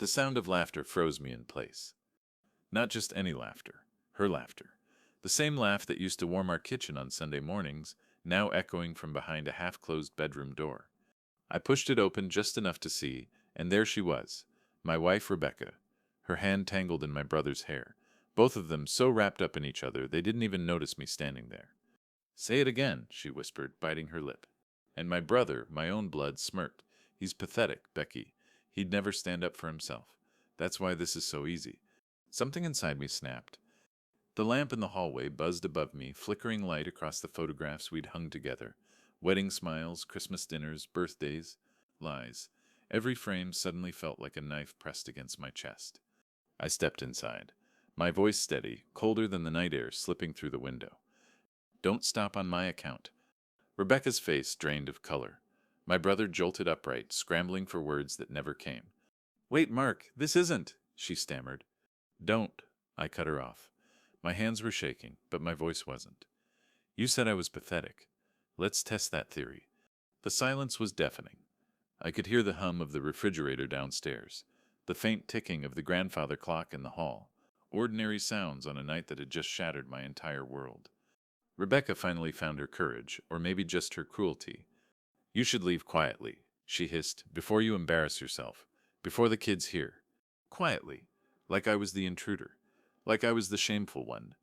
The sound of laughter froze me in place. Not just any laughter, her laughter. The same laugh that used to warm our kitchen on Sunday mornings, now echoing from behind a half-closed bedroom door. I pushed it open just enough to see, and there she was, my wife Rebecca, her hand tangled in my brother's hair, both of them so wrapped up in each other they didn't even notice me standing there. "Say it again," she whispered, biting her lip. And my brother, my own blood, smirked. "He's pathetic, Becky. He'd never stand up for himself. That's why this is so easy." Something inside me snapped. The lamp in the hallway buzzed above me, flickering light across the photographs we'd hung together. Wedding smiles, Christmas dinners, birthdays, lies. Every frame suddenly felt like a knife pressed against my chest. I stepped inside, my voice steady, colder than the night air slipping through the window. "Don't stop on my account." Rebecca's face drained of color. My brother jolted upright, scrambling for words that never came. "Wait, Mark, this isn't," she stammered. "Don't," I cut her off. My hands were shaking, but my voice wasn't. "You said I was pathetic. Let's test that theory." The silence was deafening. I could hear the hum of the refrigerator downstairs, the faint ticking of the grandfather clock in the hall, ordinary sounds on a night that had just shattered my entire world. Rebecca finally found her courage, or maybe just her cruelty. "You should leave quietly," she hissed, "before you embarrass yourself, before the kids hear." Quietly, like I was the intruder, like I was the shameful one.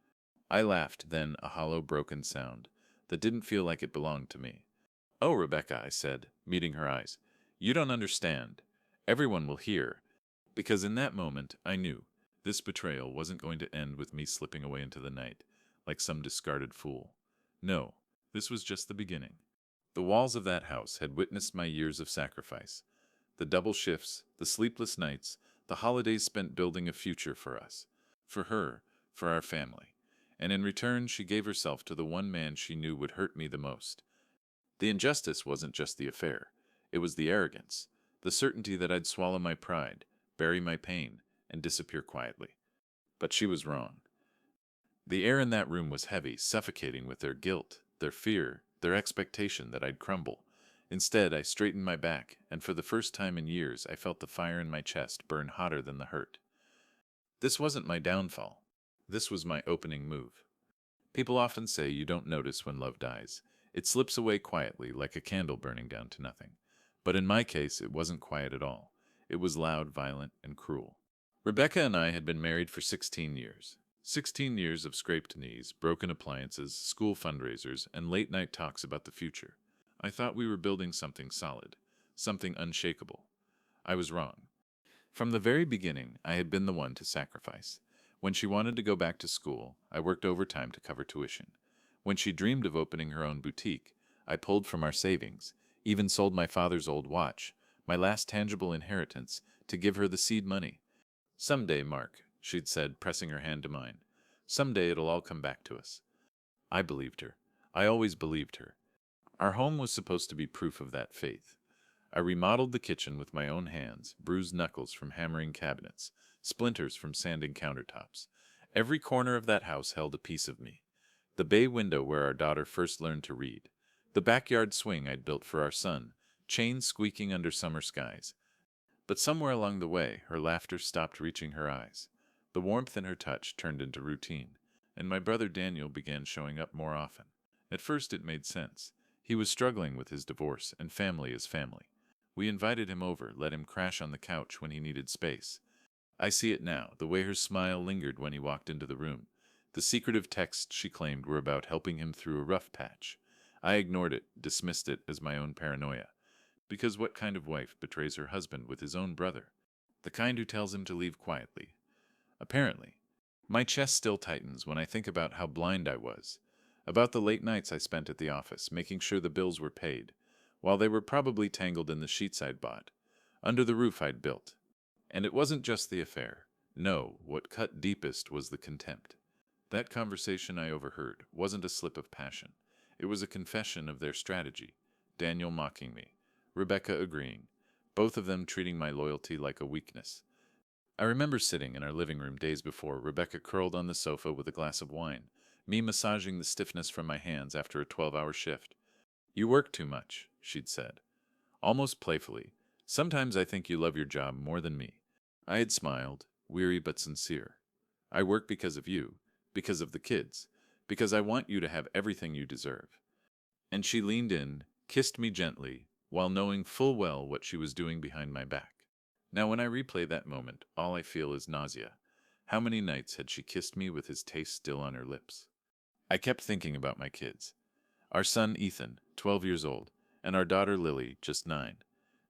I laughed, then a hollow, broken sound that didn't feel like it belonged to me. "Oh, Rebecca," I said, meeting her eyes, "you don't understand. Everyone will hear." Because in that moment, I knew this betrayal wasn't going to end with me slipping away into the night, like some discarded fool. No, this was just the beginning. The walls of that house had witnessed my years of sacrifice. The double shifts, the sleepless nights, the holidays spent building a future for us. For her, for our family. And in return, she gave herself to the one man she knew would hurt me the most. The injustice wasn't just the affair. It was the arrogance, the certainty that I'd swallow my pride, bury my pain, and disappear quietly. But she was wrong. The air in that room was heavy, suffocating with their guilt, their fear, their expectation that I'd crumble. Instead, I straightened my back, and for the first time in years, I felt the fire in my chest burn hotter than the hurt. This wasn't my downfall. This was my opening move. People often say you don't notice when love dies. It slips away quietly, like a candle burning down to nothing. But in my case, it wasn't quiet at all. It was loud, violent, and cruel. Rebecca and I had been married for 16 years. 16 years of scraped knees, broken appliances, school fundraisers, and late-night talks about the future. I thought we were building something solid, something unshakable. I was wrong. From the very beginning, I had been the one to sacrifice. When she wanted to go back to school, I worked overtime to cover tuition. When she dreamed of opening her own boutique, I pulled from our savings, even sold my father's old watch, my last tangible inheritance, to give her the seed money. "Someday, Mark," she'd said, pressing her hand to mine. "Someday it'll all come back to us." I believed her. I always believed her. Our home was supposed to be proof of that faith. I remodeled the kitchen with my own hands, bruised knuckles from hammering cabinets, splinters from sanding countertops. Every corner of that house held a piece of me. The bay window where our daughter first learned to read. The backyard swing I'd built for our son, chains squeaking under summer skies. But somewhere along the way, her laughter stopped reaching her eyes. The warmth in her touch turned into routine, and my brother Daniel began showing up more often. At first it made sense. He was struggling with his divorce, and family is family. We invited him over, let him crash on the couch when he needed space. I see it now, the way her smile lingered when he walked into the room. The secretive texts she claimed were about helping him through a rough patch. I ignored it, dismissed it as my own paranoia. Because what kind of wife betrays her husband with his own brother? The kind who tells him to leave quietly. Apparently. My chest still tightens when I think about how blind I was. About the late nights I spent at the office, making sure the bills were paid, while they were probably tangled in the sheets I'd bought, under the roof I'd built. And it wasn't just the affair. No, what cut deepest was the contempt. That conversation I overheard wasn't a slip of passion. It was a confession of their strategy. Daniel mocking me, Rebecca agreeing, both of them treating my loyalty like a weakness. I remember sitting in our living room days before, Rebecca curled on the sofa with a glass of wine, me massaging the stiffness from my hands after a 12-hour shift. "You work too much," she'd said, almost playfully. "Sometimes I think you love your job more than me." I had smiled, weary but sincere. I work because of you, because of the kids, because I want you to have everything you deserve. And she leaned in, kissed me gently, while knowing full well what she was doing behind my back. Now, when I replay that moment, all I feel is nausea. How many nights had she kissed me with his taste still on her lips? I kept thinking about my kids. Our son Ethan, 12 years old, and our daughter Lily, just 9.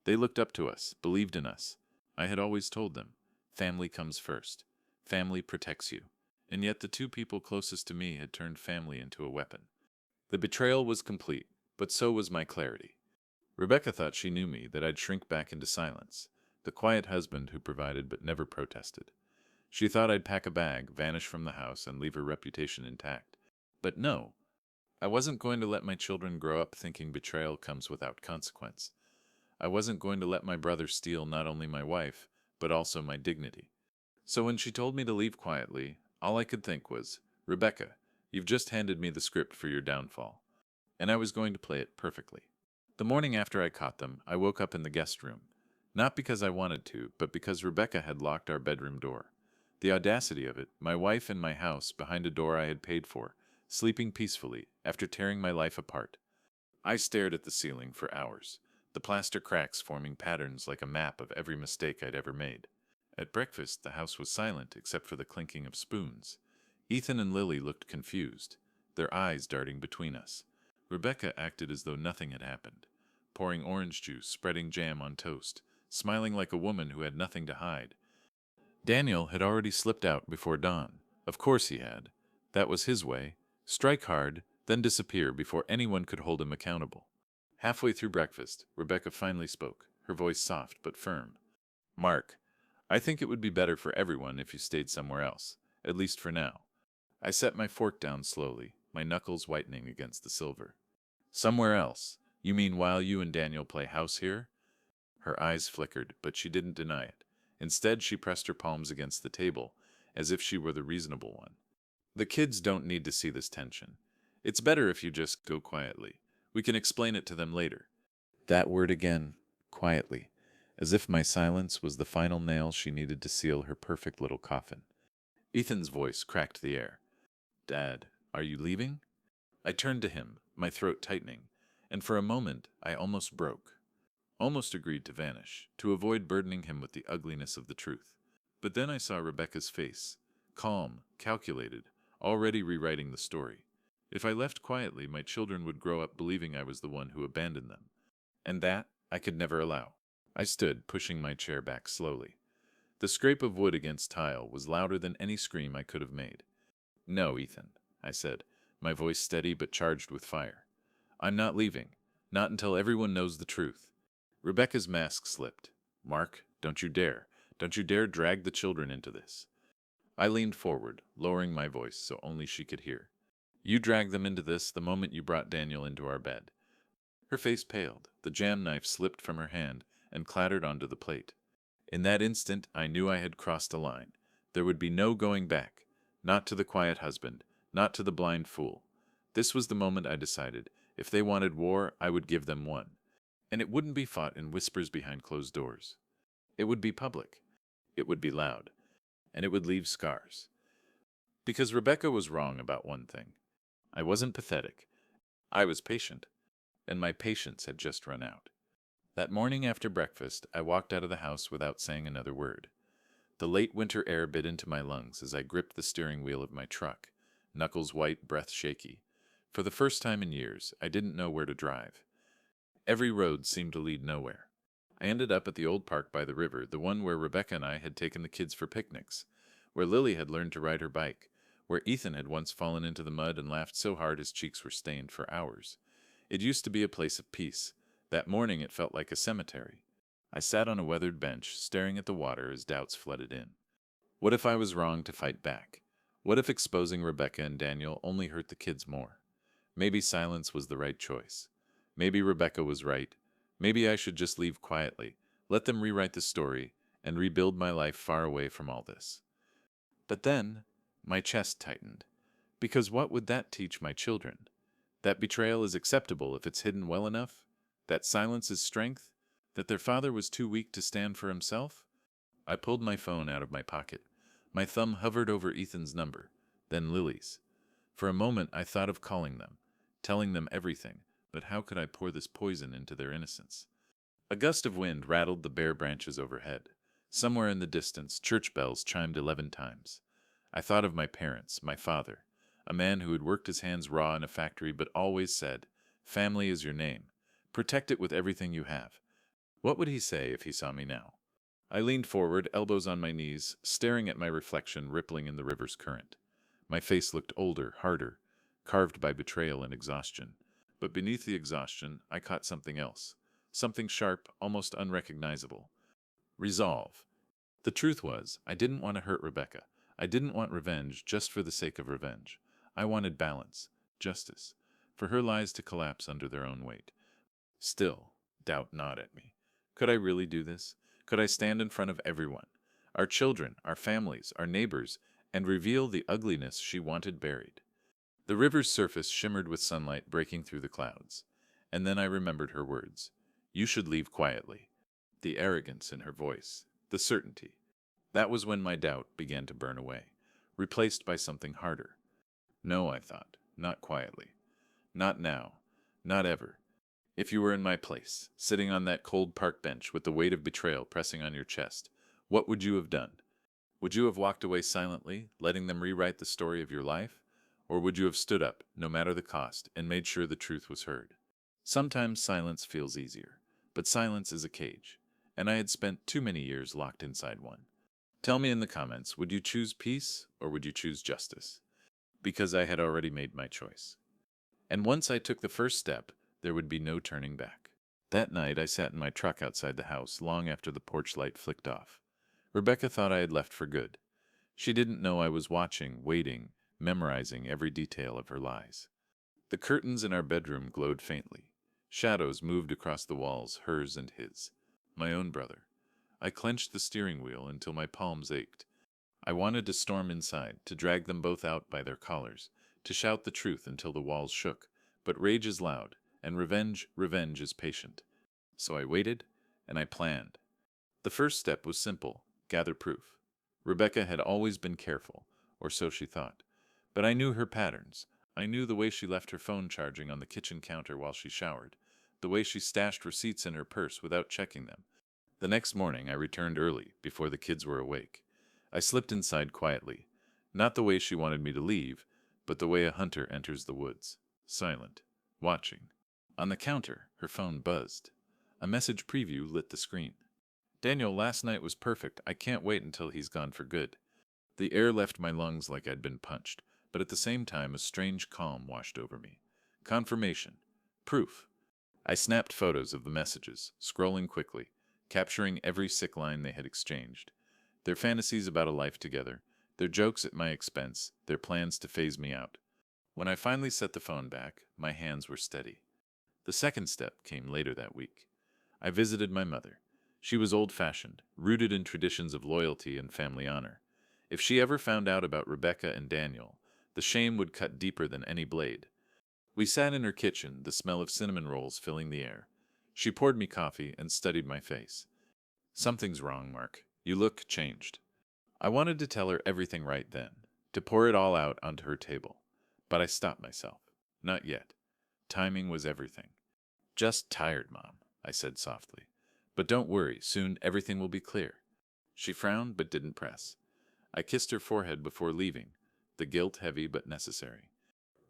They looked up to us, believed in us. I had always told them, family comes first. Family protects you. And yet the two people closest to me had turned family into a weapon. The betrayal was complete, but so was my clarity. Rebecca thought she knew me, that I'd shrink back into silence, the quiet husband who provided but never protested. She thought I'd pack a bag, vanish from the house, and leave her reputation intact. But no, I wasn't going to let my children grow up thinking betrayal comes without consequence. I wasn't going to let my brother steal not only my wife, but also my dignity. So when she told me to leave quietly, all I could think was, Rebecca, you've just handed me the script for your downfall. And I was going to play it perfectly. The morning after I caught them, I woke up in the guest room. Not because I wanted to, but because Rebecca had locked our bedroom door. The audacity of it, my wife in my house behind a door I had paid for, sleeping peacefully after tearing my life apart. I stared at the ceiling for hours, the plaster cracks forming patterns like a map of every mistake I'd ever made. At breakfast, the house was silent except for the clinking of spoons. Ethan and Lily looked confused, their eyes darting between us. Rebecca acted as though nothing had happened, pouring orange juice, spreading jam on toast, smiling like a woman who had nothing to hide. Daniel had already slipped out before dawn. Of course he had. That was his way. Strike hard, then disappear before anyone could hold him accountable. Halfway through breakfast, Rebecca finally spoke, her voice soft but firm. Mark, I think it would be better for everyone if you stayed somewhere else, at least for now. I set my fork down slowly, my knuckles whitening against the silver. Somewhere else? You mean while you and Daniel play house here? Her eyes flickered, but she didn't deny it. Instead, she pressed her palms against the table, as if she were the reasonable one. The kids don't need to see this tension. It's better if you just go quietly. We can explain it to them later. That word again, quietly, as if my silence was the final nail she needed to seal her perfect little coffin. Ethan's voice cracked the air. Dad, are you leaving? I turned to him, my throat tightening, and for a moment I almost broke. Almost agreed to vanish, to avoid burdening him with the ugliness of the truth. But then I saw Rebecca's face, calm, calculated, already rewriting the story. If I left quietly, my children would grow up believing I was the one who abandoned them. And that I could never allow. I stood, pushing my chair back slowly. The scrape of wood against tile was louder than any scream I could have made. No, Ethan, I said, my voice steady but charged with fire. I'm not leaving. Not until everyone knows the truth. Rebecca's mask slipped. Mark, don't you dare. Don't you dare drag the children into this. I leaned forward, lowering my voice so only she could hear. You dragged them into this the moment you brought Daniel into our bed. Her face paled. The jam knife slipped from her hand and clattered onto the plate. In that instant, I knew I had crossed a line. There would be no going back. Not to the quiet husband, not to the blind fool. This was the moment I decided. If they wanted war, I would give them one. And it wouldn't be fought in whispers behind closed doors. It would be public. It would be loud. And it would leave scars. Because Rebecca was wrong about one thing. I wasn't pathetic. I was patient. And my patience had just run out. That morning after breakfast, I walked out of the house without saying another word. The late winter air bit into my lungs as I gripped the steering wheel of my truck, knuckles white, breath shaky. For the first time in years, I didn't know where to drive. Every road seemed to lead nowhere. I ended up at the old park by the river, the one where Rebecca and I had taken the kids for picnics, where Lily had learned to ride her bike, where Ethan had once fallen into the mud and laughed so hard his cheeks were stained for hours. It used to be a place of peace. That morning it felt like a cemetery. I sat on a weathered bench, staring at the water as doubts flooded in. What if I was wrong to fight back? What if exposing Rebecca and Daniel only hurt the kids more? Maybe silence was the right choice. Maybe Rebecca was right. Maybe I should just leave quietly, let them rewrite the story, and rebuild my life far away from all this. But then, my chest tightened. Because what would that teach my children? That betrayal is acceptable if it's hidden well enough? That silence is strength? That their father was too weak to stand for himself? I pulled my phone out of my pocket. My thumb hovered over Ethan's number, then Lily's. For a moment I thought of calling them, telling them everything, but how could I pour this poison into their innocence? A gust of wind rattled the bare branches overhead. Somewhere in the distance, church bells chimed 11 times. I thought of my parents, my father, a man who had worked his hands raw in a factory but always said, "Family is your name. Protect it with everything you have." What would he say if he saw me now? I leaned forward, elbows on my knees, staring at my reflection rippling in the river's current. My face looked older, harder, carved by betrayal and exhaustion. But beneath the exhaustion, I caught something else. Something sharp, almost unrecognizable. Resolve. The truth was, I didn't want to hurt Rebecca. I didn't want revenge just for the sake of revenge. I wanted balance, justice, for her lies to collapse under their own weight. Still, doubt gnawed at me. Could I really do this? Could I stand in front of everyone, our children, our families, our neighbors, and reveal the ugliness she wanted buried? The river's surface shimmered with sunlight breaking through the clouds. And then I remembered her words. "You should leave quietly." The arrogance in her voice, the certainty. That was when my doubt began to burn away, replaced by something harder. No, I thought, not quietly. Not now. Not ever. If you were in my place, sitting on that cold park bench with the weight of betrayal pressing on your chest, what would you have done? Would you have walked away silently, letting them rewrite the story of your life? Or would you have stood up, no matter the cost, and made sure the truth was heard? Sometimes silence feels easier, but silence is a cage, and I had spent too many years locked inside one. Tell me in the comments, would you choose peace or would you choose justice? Because I had already made my choice. And once I took the first step, there would be no turning back. That night I sat in my truck outside the house long after the porch light flicked off. Rebecca thought I had left for good. She didn't know I was watching, waiting, memorizing every detail of her lies. The curtains in our bedroom glowed faintly. Shadows moved across the walls, hers and his. My own brother. I clenched the steering wheel until my palms ached. I wanted to storm inside, to drag them both out by their collars, to shout the truth until the walls shook. But rage is loud, and revenge is patient. So I waited, and I planned. The first step was simple: gather proof. Rebecca had always been careful, or so she thought. But I knew her patterns. I knew the way she left her phone charging on the kitchen counter while she showered, the way she stashed receipts in her purse without checking them. The next morning I returned early, before the kids were awake. I slipped inside quietly, not the way she wanted me to leave, but the way a hunter enters the woods, silent, watching. On the counter, her phone buzzed. A message preview lit the screen. "Daniel, last night was perfect. I can't wait until he's gone for good." The air left my lungs like I'd been punched, but at the same time a strange calm washed over me. Confirmation. Proof. I snapped photos of the messages, scrolling quickly, capturing every sick line they had exchanged. Their fantasies about a life together, their jokes at my expense, their plans to phase me out. When I finally set the phone back, my hands were steady. The second step came later that week. I visited my mother. She was old-fashioned, rooted in traditions of loyalty and family honor. If she ever found out about Rebecca and Daniel, the shame would cut deeper than any blade. We sat in her kitchen, the smell of cinnamon rolls filling the air. She poured me coffee and studied my face. "Something's wrong, Mark. You look changed." I wanted to tell her everything right then, to pour it all out onto her table. But I stopped myself. Not yet. Timing was everything. "Just tired, Mom," I said softly. "But don't worry, soon everything will be clear." She frowned but didn't press. I kissed her forehead before leaving, the guilt heavy but necessary.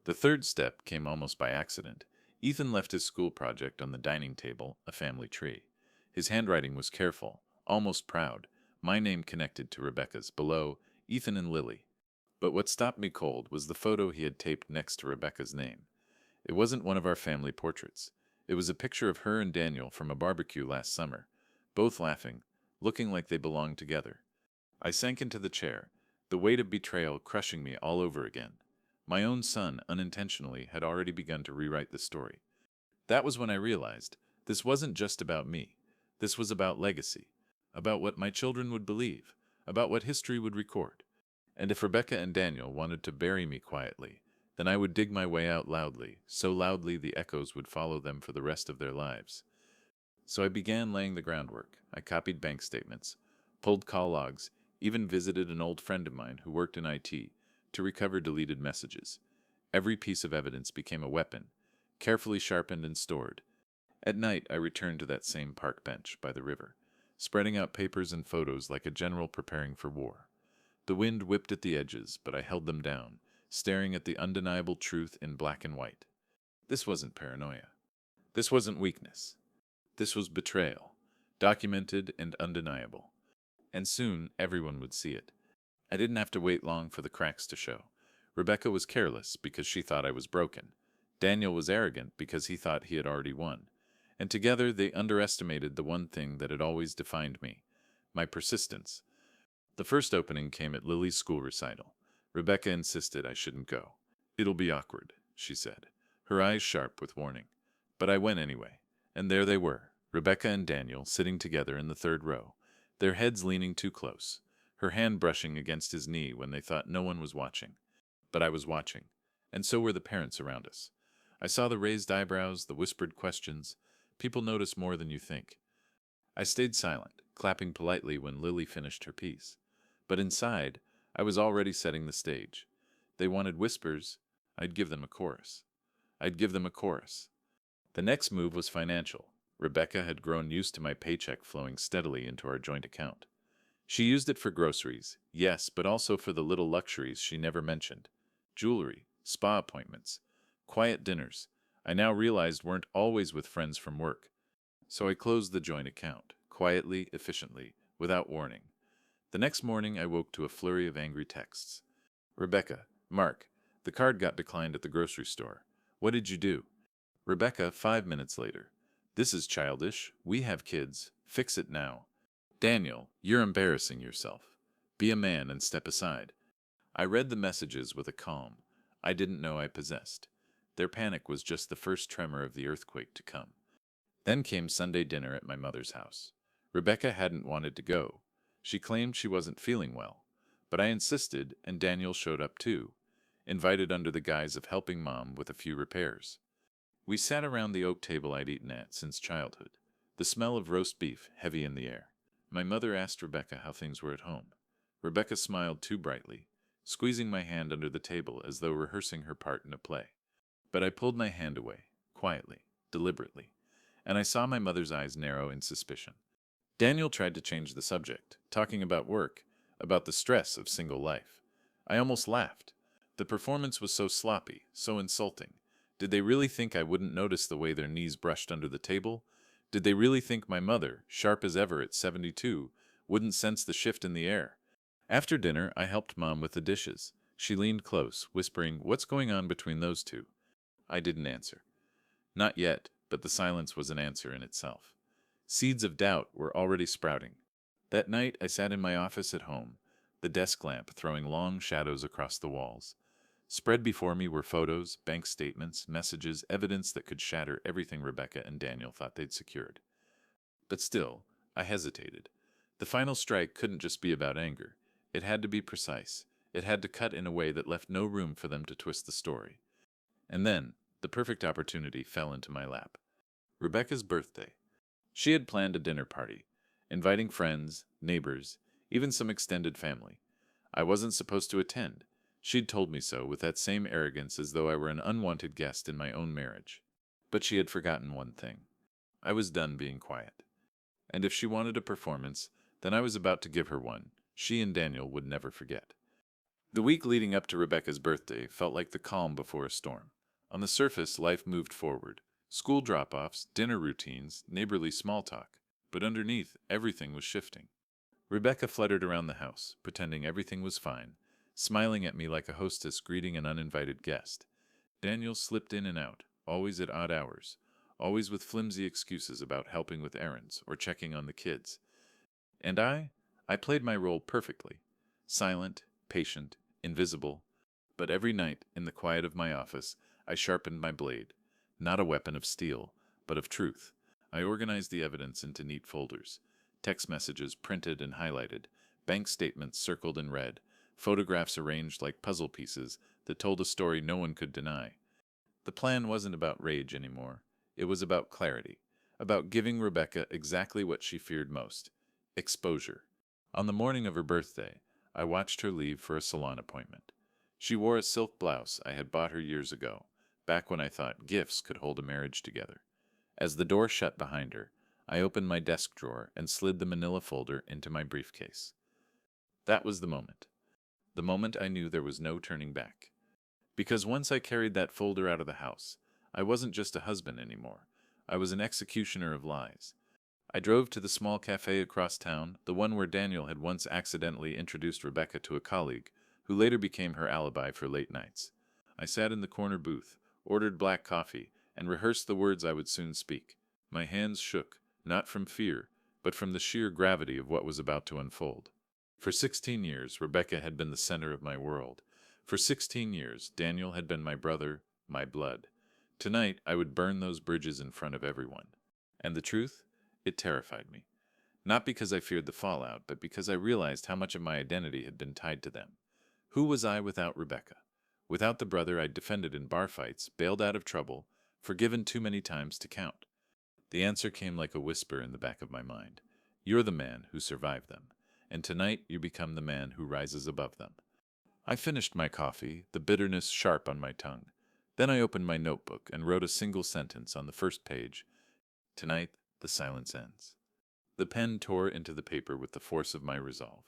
The third step came almost by accident. Ethan left his school project on the dining table, a family tree. His handwriting was careful, almost proud, my name connected to Rebecca's, below, Ethan and Lily. But what stopped me cold was the photo he had taped next to Rebecca's name. It wasn't one of our family portraits. It was a picture of her and Daniel from a barbecue last summer, both laughing, looking like they belonged together. I sank into the chair, the weight of betrayal crushing me all over again. My own son, unintentionally, had already begun to rewrite the story. That was when I realized this wasn't just about me. This was about legacy, about what my children would believe, about what history would record. And if Rebecca and Daniel wanted to bury me quietly, then I would dig my way out loudly, so loudly the echoes would follow them for the rest of their lives. So I began laying the groundwork. I copied bank statements, pulled call logs, even visited an old friend of mine who worked in IT to recover deleted messages. Every piece of evidence became a weapon, carefully sharpened and stored. At night, I returned to that same park bench by the river, spreading out papers and photos like a general preparing for war. The wind whipped at the edges, but I held them down, staring at the undeniable truth in black and white. This wasn't paranoia. This wasn't weakness. This was betrayal, documented and undeniable. And soon everyone would see it. I didn't have to wait long for the cracks to show. Rebecca was careless because she thought I was broken. Daniel was arrogant because he thought he had already won. And together they underestimated the one thing that had always defined me: my persistence. The first opening came at Lily's school recital. Rebecca insisted I shouldn't go. "It'll be awkward," she said, her eyes sharp with warning. But I went anyway. And there they were, Rebecca and Daniel sitting together in the third row, their heads leaning too close, her hand brushing against his knee when they thought no one was watching. But I was watching, and so were the parents around us. I saw the raised eyebrows, the whispered questions. People notice more than you think. I stayed silent, clapping politely when Lily finished her piece. But inside, I was already setting the stage. They wanted whispers. I'd give them a chorus. I'd give them a chorus. The next move was financial. Rebecca had grown used to my paycheck flowing steadily into our joint account. She used it for groceries, yes, but also for the little luxuries she never mentioned: jewelry, spa appointments, quiet dinners I now realized weren't always with friends from work. So I closed the joint account, quietly, efficiently, without warning. The next morning I woke to a flurry of angry texts. "Rebecca, Mark, the card got declined at the grocery store. What did you do?" Rebecca, 5 minutes later. "This is childish. We have kids. Fix it now." "Daniel, you're embarrassing yourself. Be a man and step aside." I read the messages with a calm I didn't know I possessed. Their panic was just the first tremor of the earthquake to come. Then came Sunday dinner at my mother's house. Rebecca hadn't wanted to go. She claimed she wasn't feeling well. But I insisted, and Daniel showed up too, invited under the guise of helping Mom with a few repairs. We sat around the oak table I'd eaten at since childhood, the smell of roast beef heavy in the air. My mother asked Rebecca how things were at home. Rebecca smiled too brightly, squeezing my hand under the table as though rehearsing her part in a play. But I pulled my hand away, quietly, deliberately, and I saw my mother's eyes narrow in suspicion. Daniel tried to change the subject, talking about work, about the stress of single life. I almost laughed. The performance was so sloppy, so insulting. Did they really think I wouldn't notice the way their knees brushed under the table? Did they really think my mother, sharp as ever at 72, wouldn't sense the shift in the air? After dinner, I helped Mom with the dishes. She leaned close, whispering, "What's going on between those two?" I didn't answer. Not yet, but the silence was an answer in itself. Seeds of doubt were already sprouting. That night, I sat in my office at home, the desk lamp throwing long shadows across the walls. Spread before me were photos, bank statements, messages, evidence that could shatter everything Rebecca and Daniel thought they'd secured. But still, I hesitated. The final strike couldn't just be about anger. It had to be precise. It had to cut in a way that left no room for them to twist the story. And then, the perfect opportunity fell into my lap. Rebecca's birthday. She had planned a dinner party, inviting friends, neighbors, even some extended family. I wasn't supposed to attend. She'd told me so with that same arrogance as though I were an unwanted guest in my own marriage. But she had forgotten one thing. I was done being quiet. And if she wanted a performance, then I was about to give her one she and Daniel would never forget. The week leading up to Rebecca's birthday felt like the calm before a storm. On the surface, life moved forward. School drop-offs, dinner routines, neighborly small talk. But underneath, everything was shifting. Rebecca fluttered around the house, pretending everything was fine, smiling at me like a hostess greeting an uninvited guest. Daniel slipped in and out, always at odd hours, always with flimsy excuses about helping with errands or checking on the kids. And I played my role perfectly. Silent, patient, invisible. But every night, in the quiet of my office, I sharpened my blade. Not a weapon of steel, but of truth. I organized the evidence into neat folders. Text messages printed and highlighted, bank statements circled in red, photographs arranged like puzzle pieces that told a story no one could deny. The plan wasn't about rage anymore. It was about clarity, about giving Rebecca exactly what she feared most: exposure. On the morning of her birthday, I watched her leave for a salon appointment. She wore a silk blouse I had bought her years ago, back when I thought gifts could hold a marriage together. As the door shut behind her, I opened my desk drawer and slid the manila folder into my briefcase. That was the moment. The moment I knew there was no turning back. Because once I carried that folder out of the house, I wasn't just a husband anymore. I was an executioner of lies. I drove to the small cafe across town, the one where Daniel had once accidentally introduced Rebecca to a colleague, who later became her alibi for late nights. I sat in the corner booth, ordered black coffee, and rehearsed the words I would soon speak. My hands shook, not from fear, but from the sheer gravity of what was about to unfold. For 16 years, Rebecca had been the center of my world. For 16 years, Daniel had been my brother, my blood. Tonight, I would burn those bridges in front of everyone. And the truth? It terrified me. Not because I feared the fallout, but because I realized how much of my identity had been tied to them. Who was I without Rebecca? Without the brother I'd defended in bar fights, bailed out of trouble, forgiven too many times to count? The answer came like a whisper in the back of my mind. You're the man who survived them, and tonight you become the man who rises above them. I finished my coffee, the bitterness sharp on my tongue. Then I opened my notebook and wrote a single sentence on the first page. Tonight, the silence ends. The pen tore into the paper with the force of my resolve.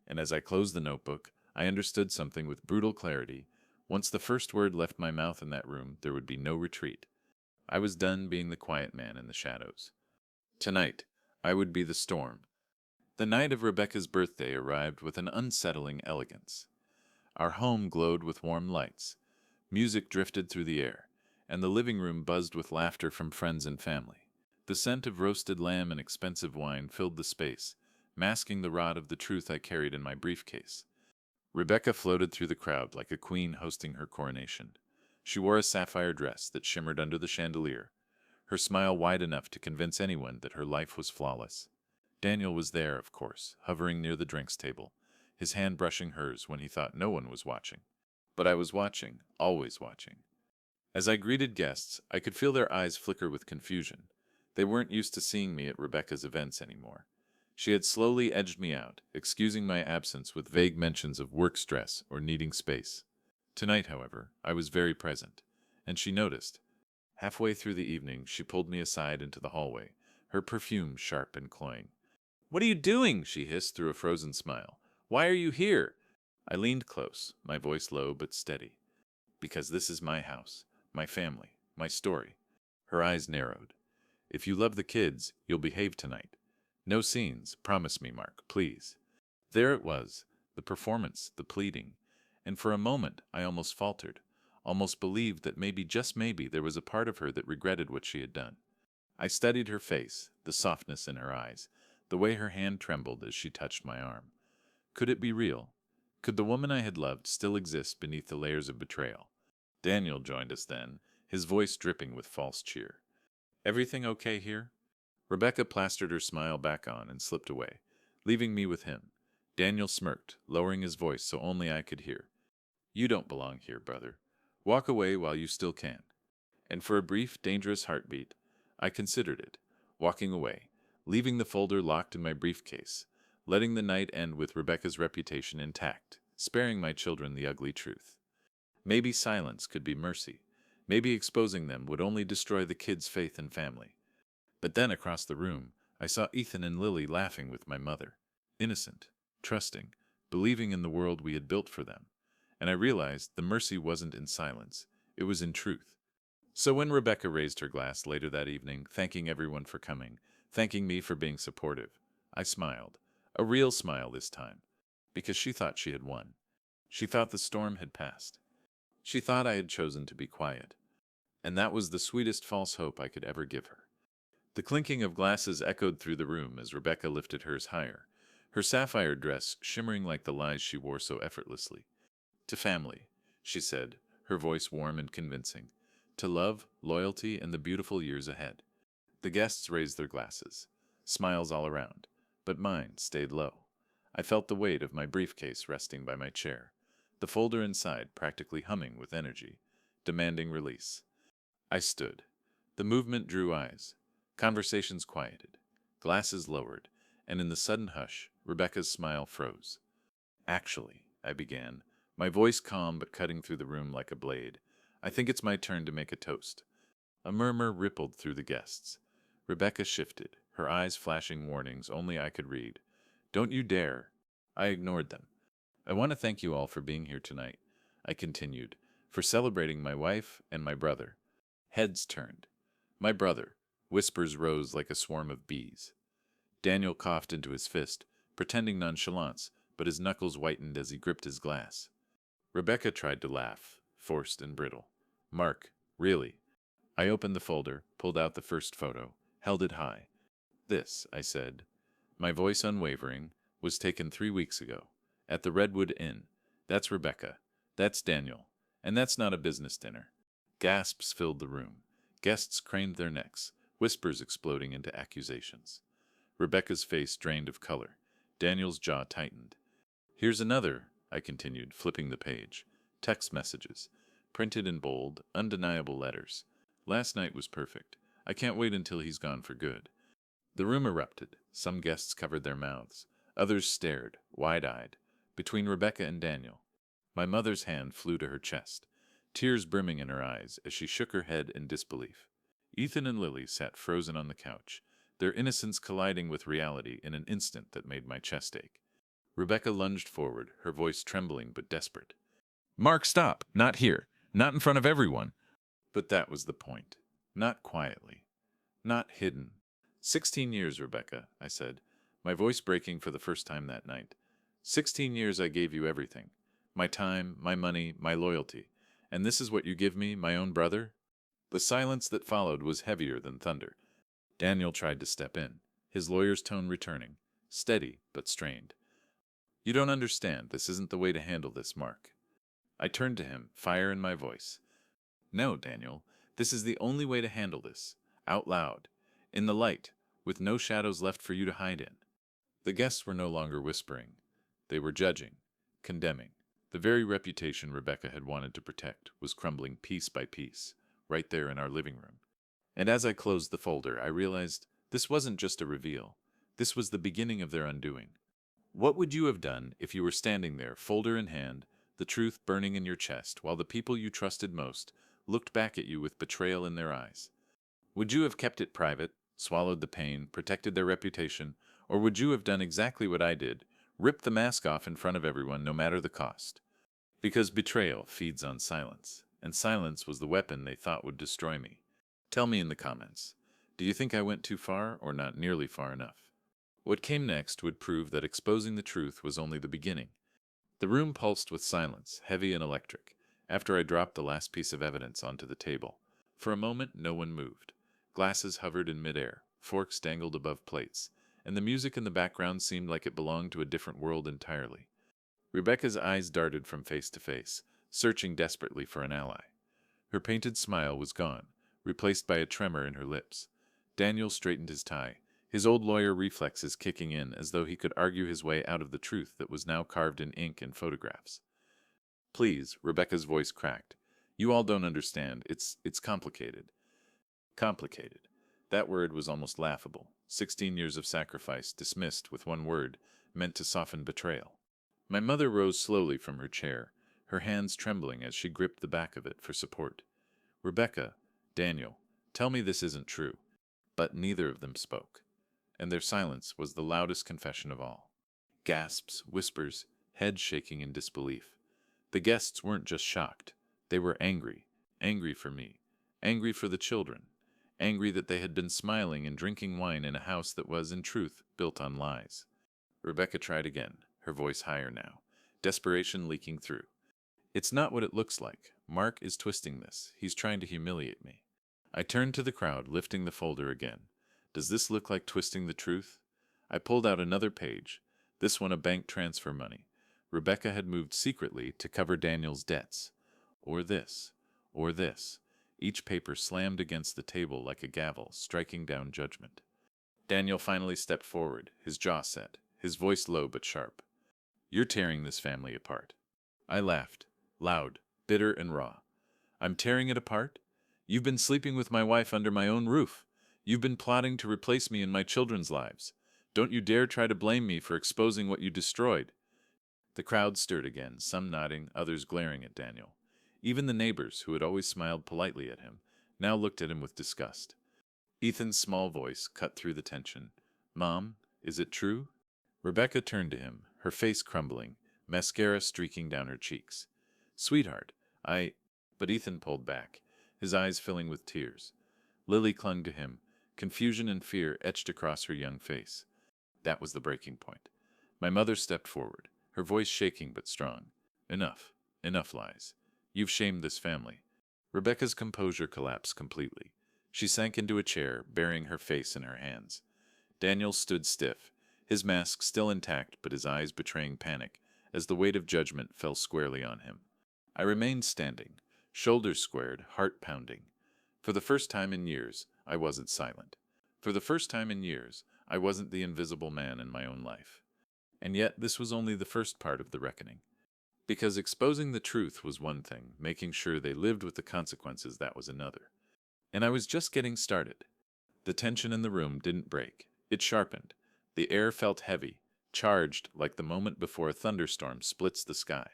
And as I closed the notebook, I understood something with brutal clarity. Once the first word left my mouth in that room, there would be no retreat. I was done being the quiet man in the shadows. Tonight, I would be the storm. The night of Rebecca's birthday arrived with an unsettling elegance. Our home glowed with warm lights. Music drifted through the air, and the living room buzzed with laughter from friends and family. The scent of roasted lamb and expensive wine filled the space, masking the rot of the truth I carried in my briefcase. Rebecca floated through the crowd like a queen hosting her coronation. She wore a sapphire dress that shimmered under the chandelier, her smile wide enough to convince anyone that her life was flawless. Daniel was there, of course, hovering near the drinks table, his hand brushing hers when he thought no one was watching. But I was watching, always watching. As I greeted guests, I could feel their eyes flicker with confusion. They weren't used to seeing me at Rebecca's events anymore. She had slowly edged me out, excusing my absence with vague mentions of work stress or needing space. Tonight, however, I was very present, and she noticed. Halfway through the evening, she pulled me aside into the hallway, her perfume sharp and cloying. "What are you doing?" she hissed through a frozen smile. "Why are you here?" I leaned close, my voice low but steady. "Because this is my house, my family, my story." Her eyes narrowed. "If you love the kids, you'll behave tonight. No scenes, promise me, Mark, please." There it was, the performance, the pleading. And for a moment, I almost faltered, almost believed that maybe, just maybe, there was a part of her that regretted what she had done. I studied her face, the softness in her eyes, the way her hand trembled as she touched my arm. Could it be real? Could the woman I had loved still exist beneath the layers of betrayal? Daniel joined us then, his voice dripping with false cheer. "Everything okay here?" Rebecca plastered her smile back on and slipped away, leaving me with him. Daniel smirked, lowering his voice so only I could hear. "You don't belong here, brother. Walk away while you still can." And for a brief, dangerous heartbeat, I considered it, walking away, leaving the folder locked in my briefcase, letting the night end with Rebecca's reputation intact, sparing my children the ugly truth. Maybe silence could be mercy. Maybe exposing them would only destroy the kids' faith in family. But then across the room, I saw Ethan and Lily laughing with my mother, innocent, trusting, believing in the world we had built for them. And I realized the mercy wasn't in silence, it was in truth. So when Rebecca raised her glass later that evening, thanking everyone for coming, thanking me for being supportive, I smiled, a real smile this time, because she thought she had won. She thought the storm had passed. She thought I had chosen to be quiet. And that was the sweetest false hope I could ever give her. The clinking of glasses echoed through the room as Rebecca lifted hers higher, her sapphire dress shimmering like the lies she wore so effortlessly. "To family," she said, her voice warm and convincing. "To love, loyalty, and the beautiful years ahead." The guests raised their glasses, smiles all around, but mine stayed low. I felt the weight of my briefcase resting by my chair, the folder inside practically humming with energy, demanding release. I stood. The movement drew eyes. Conversations quieted. Glasses lowered. and in the sudden hush, Rebecca's smile froze. Actually, I began, my voice calm but cutting through the room like a blade. I think it's my turn to make a toast. A murmur rippled through the guests. Rebecca shifted, her eyes flashing warnings only I could read. Don't you dare. I ignored them. I want to thank you all for being here tonight, I continued, for celebrating my wife and my brother. Heads turned. My brother. Whispers rose like a swarm of bees. Daniel coughed into his fist, pretending nonchalance, but his knuckles whitened as he gripped his glass. Rebecca tried to laugh, forced and brittle. Mark, really? I opened the folder, pulled out the first photo, held it high. This, I said, my voice unwavering, was taken 3 weeks ago, at the Redwood Inn. That's Rebecca. That's Daniel. And that's not a business dinner. Gasps filled the room. Guests craned their necks, whispers exploding into accusations. Rebecca's face drained of color. Daniel's jaw tightened. Here's another, I continued, flipping the page. Text messages. Printed in bold, undeniable letters. Last night was perfect. I can't wait until he's gone for good. The room erupted. Some guests covered their mouths. Others stared, wide-eyed, between Rebecca and Daniel. My mother's hand flew to her chest, tears brimming in her eyes as she shook her head in disbelief. Ethan and Lily sat frozen on the couch, their innocence colliding with reality in an instant that made my chest ache. Rebecca lunged forward, her voice trembling but desperate. Mark, stop! Not here! Not in front of everyone! But that was the point. Not quietly. Not hidden. 16 years, Rebecca, I said, my voice breaking for the first time that night. 16 years I gave you everything. My time, my money, my loyalty. And this is what you give me, my own brother? The silence that followed was heavier than thunder. Daniel tried to step in, his lawyer's tone returning, steady but strained. You don't understand. This isn't the way to handle this, Mark. I turned to him, fire in my voice. No, Daniel, this is the only way to handle this. Out loud. In the light, with no shadows left for you to hide in. The guests were no longer whispering. They were judging, condemning. The very reputation Rebecca had wanted to protect was crumbling piece by piece, right there in our living room. And as I closed the folder, I realized this wasn't just a reveal. This was the beginning of their undoing. What would you have done if you were standing there, folder in hand, the truth burning in your chest, while the people you trusted most looked back at you with betrayal in their eyes? Would you have kept it private, swallowed the pain, protected their reputation, or would you have done exactly what I did, ripped the mask off in front of everyone no matter the cost? Because betrayal feeds on silence, and silence was the weapon they thought would destroy me. Tell me in the comments, do you think I went too far or not nearly far enough? What came next would prove that exposing the truth was only the beginning. The room pulsed with silence, heavy and electric, after I dropped the last piece of evidence onto the table. For a moment, no one moved. Glasses hovered in midair, forks dangled above plates, and the music in the background seemed like it belonged to a different world entirely. Rebecca's eyes darted from face to face, searching desperately for an ally. Her painted smile was gone, replaced by a tremor in her lips. Daniel straightened his tie, his old lawyer reflexes kicking in as though he could argue his way out of the truth that was now carved in ink and photographs. Please, Rebecca's voice cracked. You all don't understand. It's complicated. Complicated. That word was almost laughable. 16 years of sacrifice dismissed with one word, meant to soften betrayal. My mother rose slowly from her chair, her hands trembling as she gripped the back of it for support. Rebecca, Daniel, tell me this isn't true. But neither of them spoke, and their silence was the loudest confession of all. Gasps, whispers, heads shaking in disbelief. The guests weren't just shocked. They were angry. Angry for me. Angry for the children. Angry that they had been smiling and drinking wine in a house that was, in truth, built on lies. Rebecca tried again, her voice higher now, desperation leaking through. It's not what it looks like. Mark is twisting this. He's trying to humiliate me. I turned to the crowd, lifting the folder again. Does this look like twisting the truth? I pulled out another page, this one a bank transfer money. Rebecca had moved secretly to cover Daniel's debts. Or this. Or this. Each paper slammed against the table like a gavel, striking down judgment. Daniel finally stepped forward, his jaw set, his voice low but sharp. You're tearing this family apart. I laughed, loud, bitter and raw. I'm tearing it apart? You've been sleeping with my wife under my own roof. You've been plotting to replace me in my children's lives. Don't you dare try to blame me for exposing what you destroyed. The crowd stirred again, some nodding, others glaring at Daniel. Even the neighbors, who had always smiled politely at him, now looked at him with disgust. Ethan's small voice cut through the tension. Mom, is it true? Rebecca turned to him, her face crumbling, mascara streaking down her cheeks. Sweetheart, I... But Ethan pulled back, his eyes filling with tears. Lily clung to him, confusion and fear etched across her young face. That was the breaking point. My mother stepped forward, her voice shaking but strong. Enough. Enough lies. You've shamed this family. Rebecca's composure collapsed completely. She sank into a chair, burying her face in her hands. Daniel stood stiff, his mask still intact but his eyes betraying panic, as the weight of judgment fell squarely on him. I remained standing, shoulders squared, heart pounding. For the first time in years, I wasn't silent. For the first time in years, I wasn't the invisible man in my own life. And yet this was only the first part of the reckoning. Because exposing the truth was one thing, making sure they lived with the consequences that was another. And I was just getting started. The tension in the room didn't break. It sharpened. The air felt heavy, charged like the moment before a thunderstorm splits the sky.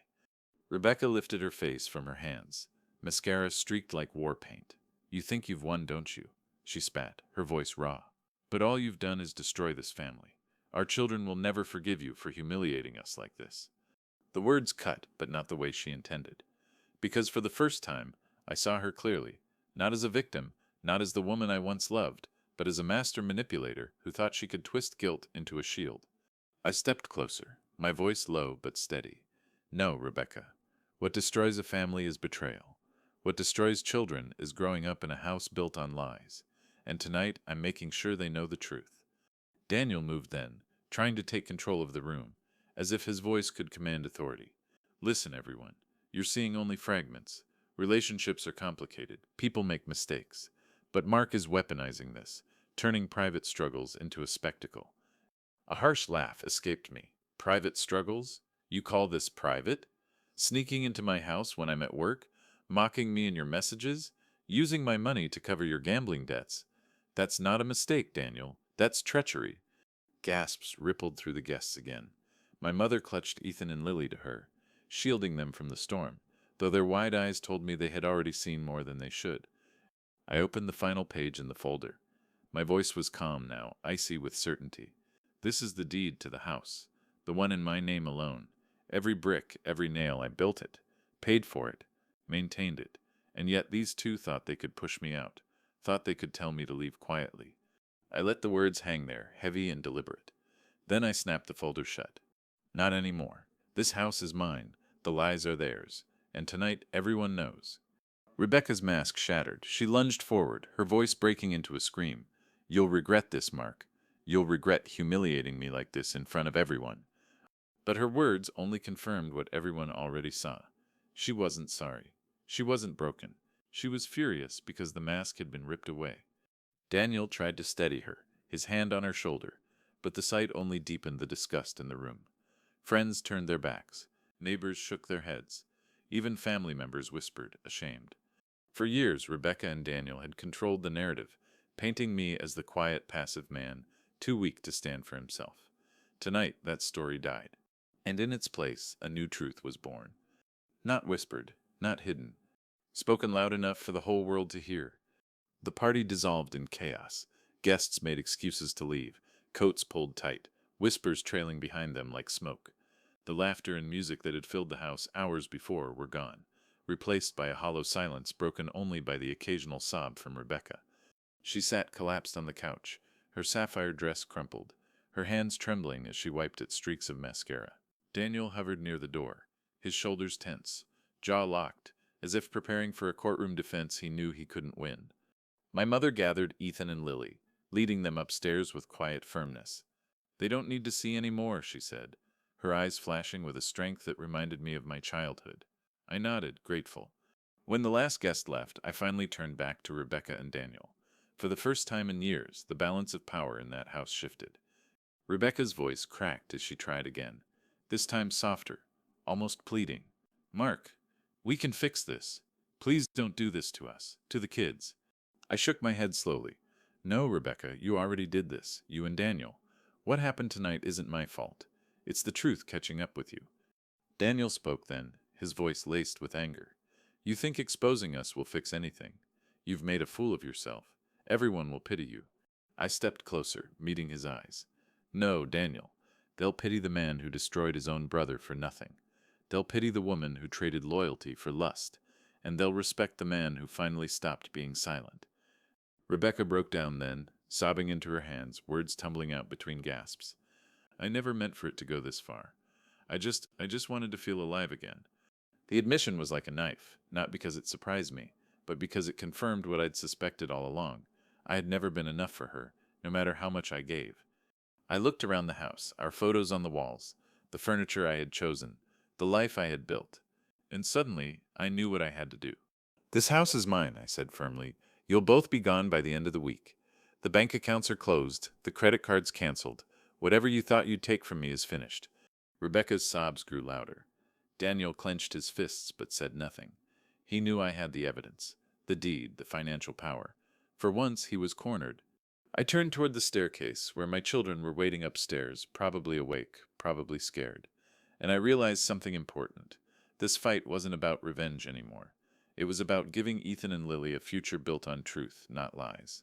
Rebecca lifted her face from her hands. Mascara streaked like war paint. You think you've won, don't you? She spat, her voice raw. But all you've done is destroy this family. Our children will never forgive you for humiliating us like this. The words cut, but not the way she intended. Because for the first time, I saw her clearly, not as a victim, not as the woman I once loved, but as a master manipulator who thought she could twist guilt into a shield. I stepped closer, my voice low but steady. No, Rebecca. What destroys a family is betrayal. What destroys children is growing up in a house built on lies. And tonight I'm making sure they know the truth. Daniel moved then, trying to take control of the room, as if his voice could command authority. Listen, everyone. You're seeing only fragments. Relationships are complicated. People make mistakes. But Mark is weaponizing this, turning private struggles into a spectacle. A harsh laugh escaped me. Private struggles? You call this private? Sneaking into my house when I'm at work? Mocking me in your messages? Using my money to cover your gambling debts? That's not a mistake, Daniel. That's treachery. Gasps rippled through the guests again. My mother clutched Ethan and Lily to her, shielding them from the storm, though their wide eyes told me they had already seen more than they should. I opened the final page in the folder. My voice was calm now, icy with certainty. This is the deed to the house, the one in my name alone. Every brick, every nail, I built it, paid for it, maintained it, and yet these two thought they could push me out, thought they could tell me to leave quietly. I let the words hang there, heavy and deliberate. Then I snapped the folder shut. Not anymore. This house is mine, the lies are theirs, and tonight everyone knows. Rebecca's mask shattered. She lunged forward, her voice breaking into a scream. You'll regret this, Mark. You'll regret humiliating me like this in front of everyone. But her words only confirmed what everyone already saw. She wasn't sorry. She wasn't broken. She was furious because the mask had been ripped away. Daniel tried to steady her, his hand on her shoulder, but the sight only deepened the disgust in the room. Friends turned their backs. Neighbors shook their heads. Even family members whispered, ashamed. For years, Rebecca and Daniel had controlled the narrative, painting me as the quiet, passive man, too weak to stand for himself. Tonight, that story died. And in its place, a new truth was born. Not whispered, not hidden, spoken loud enough for the whole world to hear. The party dissolved in chaos. Guests made excuses to leave, coats pulled tight, whispers trailing behind them like smoke. The laughter and music that had filled the house hours before were gone, replaced by a hollow silence broken only by the occasional sob from Rebecca. She sat collapsed on the couch, her sapphire dress crumpled, her hands trembling as she wiped at streaks of mascara. Daniel hovered near the door, his shoulders tense, jaw locked, as if preparing for a courtroom defense he knew he couldn't win. My mother gathered Ethan and Lily, leading them upstairs with quiet firmness. They don't need to see any more, she said, her eyes flashing with a strength that reminded me of my childhood. I nodded, grateful. When the last guest left, I finally turned back to Rebecca and Daniel. For the first time in years, the balance of power in that house shifted. Rebecca's voice cracked as she tried again, this time softer, almost pleading. Mark, we can fix this. Please don't do this to us, to the kids. I shook my head slowly. No, Rebecca, you already did this, you and Daniel. What happened tonight isn't my fault. It's the truth catching up with you. Daniel spoke then, his voice laced with anger. You think exposing us will fix anything. You've made a fool of yourself. Everyone will pity you. I stepped closer, meeting his eyes. No, Daniel. They'll pity the man who destroyed his own brother for nothing. They'll pity the woman who traded loyalty for lust. And they'll respect the man who finally stopped being silent. Rebecca broke down then, sobbing into her hands, words tumbling out between gasps. I never meant for it to go this far. I just wanted to feel alive again. The admission was like a knife, not because it surprised me, but because it confirmed what I'd suspected all along. I had never been enough for her, no matter how much I gave. I looked around the house, our photos on the walls, the furniture I had chosen, the life I had built, and suddenly I knew what I had to do. This house is mine, I said firmly. You'll both be gone by the end of the week. The bank accounts are closed, the credit cards canceled. Whatever you thought you'd take from me is finished. Rebecca's sobs grew louder. Daniel clenched his fists but said nothing. He knew I had the evidence, the deed, the financial power. For once he was cornered. I turned toward the staircase, where my children were waiting upstairs, probably awake, probably scared. And I realized something important. This fight wasn't about revenge anymore. It was about giving Ethan and Lily a future built on truth, not lies.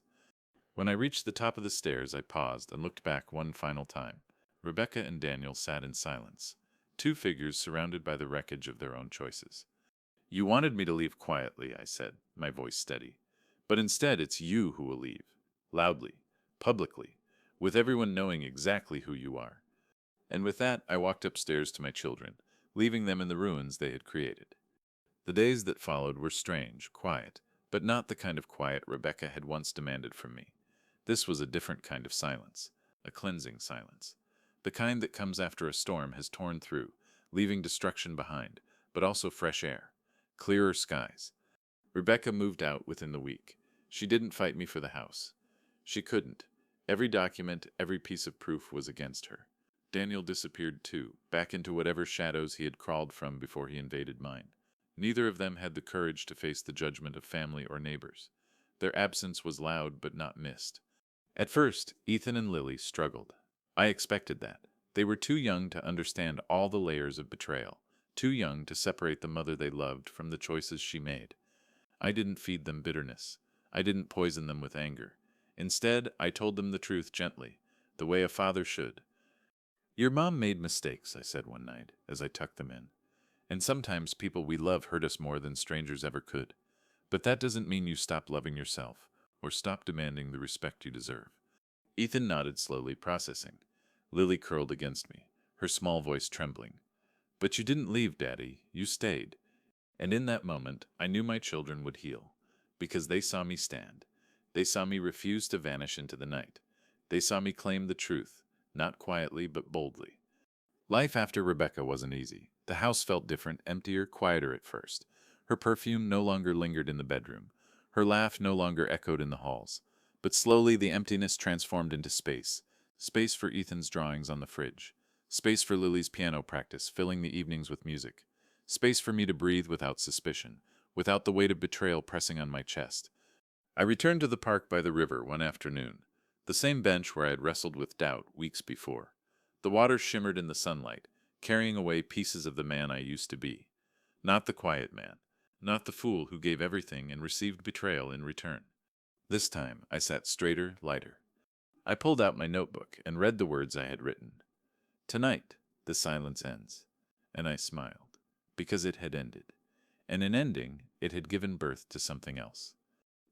When I reached the top of the stairs, I paused and looked back one final time. Rebecca and Daniel sat in silence, two figures surrounded by the wreckage of their own choices. You wanted me to leave quietly, I said, my voice steady. But instead, it's you who will leave. Loudly, publicly, with everyone knowing exactly who you are. And with that, I walked upstairs to my children, leaving them in the ruins they had created. The days that followed were strange, quiet, but not the kind of quiet Rebecca had once demanded from me. This was a different kind of silence, a cleansing silence. The kind that comes after a storm has torn through, leaving destruction behind, but also fresh air, clearer skies. Rebecca moved out within the week. She didn't fight me for the house. She couldn't. Every document, every piece of proof was against her. Daniel disappeared too, back into whatever shadows he had crawled from before he invaded mine. Neither of them had the courage to face the judgment of family or neighbors. Their absence was loud but not missed. At first, Ethan and Lily struggled. I expected that. They were too young to understand all the layers of betrayal, too young to separate the mother they loved from the choices she made. I didn't feed them bitterness. I didn't poison them with anger. Instead, I told them the truth gently, the way a father should. Your mom made mistakes, I said one night, as I tucked them in. And sometimes people we love hurt us more than strangers ever could. But that doesn't mean you stop loving yourself, or stop demanding the respect you deserve. Ethan nodded slowly, processing. Lily curled against me, her small voice trembling. But you didn't leave, Daddy. You stayed. And in that moment, I knew my children would heal, because they saw me stand. They saw me refuse to vanish into the night. They saw me claim the truth, not quietly but boldly. Life after Rebecca wasn't easy. The house felt different, emptier, quieter at first. Her perfume no longer lingered in the bedroom. Her laugh no longer echoed in the halls. But slowly the emptiness transformed into space. Space for Ethan's drawings on the fridge. Space for Lily's piano practice, filling the evenings with music. Space for me to breathe without suspicion, without the weight of betrayal pressing on my chest. I returned to the park by the river one afternoon, the same bench where I had wrestled with doubt weeks before. The water shimmered in the sunlight, carrying away pieces of the man I used to be. Not the quiet man, not the fool who gave everything and received betrayal in return. This time I sat straighter, lighter. I pulled out my notebook and read the words I had written. Tonight, the silence ends. And I smiled, because it had ended. And in ending, it had given birth to something else.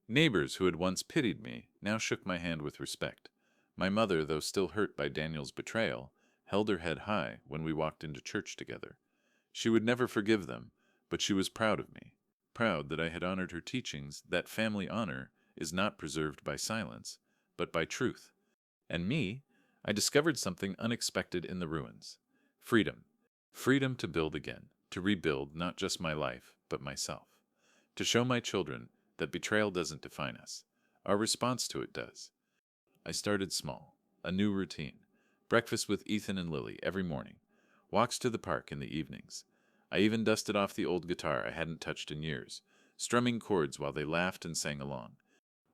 Neighbors who had once pitied me now shook my hand with respect. My mother, though still hurt by Daniel's betrayal, held her head high when we walked into church together. She would never forgive them, but she was proud of me, proud that I had honored her teachings that family honor is not preserved by silence, but by truth. And me, I discovered something unexpected in the ruins. Freedom. Freedom to build again, to rebuild not just my life, but myself. To show my children that betrayal doesn't define us. Our response to it does. I started small, a new routine. Breakfast with Ethan and Lily every morning. Walks to the park in the evenings. I even dusted off the old guitar I hadn't touched in years, strumming chords while they laughed and sang along.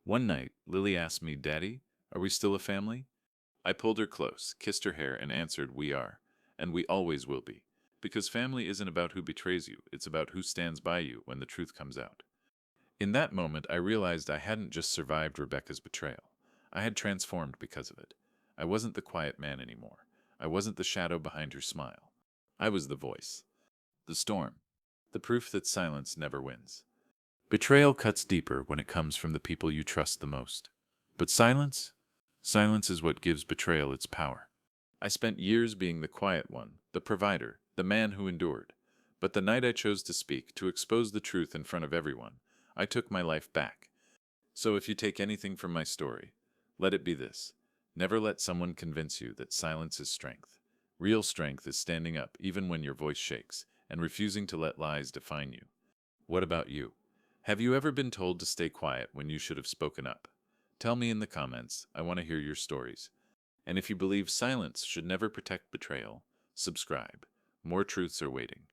One night, Lily asked me, Daddy, are we still a family? I pulled her close, kissed her hair, and answered, "We are, and we always will be." Because family isn't about who betrays you, it's about who stands by you when the truth comes out. In that moment, I realized I hadn't just survived Rebecca's betrayal. I had transformed because of it. I wasn't the quiet man anymore. I wasn't the shadow behind her smile. I was the voice. The storm. The proof that silence never wins. Betrayal cuts deeper when it comes from the people you trust the most. But silence? Silence is what gives betrayal its power. I spent years being the quiet one, the provider, the man who endured. But the night I chose to speak, to expose the truth in front of everyone, I took my life back. So if you take anything from my story, let it be this. Never let someone convince you that silence is strength. Real strength is standing up even when your voice shakes, and refusing to let lies define you. What about you? Have you ever been told to stay quiet when you should have spoken up? Tell me in the comments. I want to hear your stories. And if you believe silence should never protect betrayal, subscribe. More truths are waiting.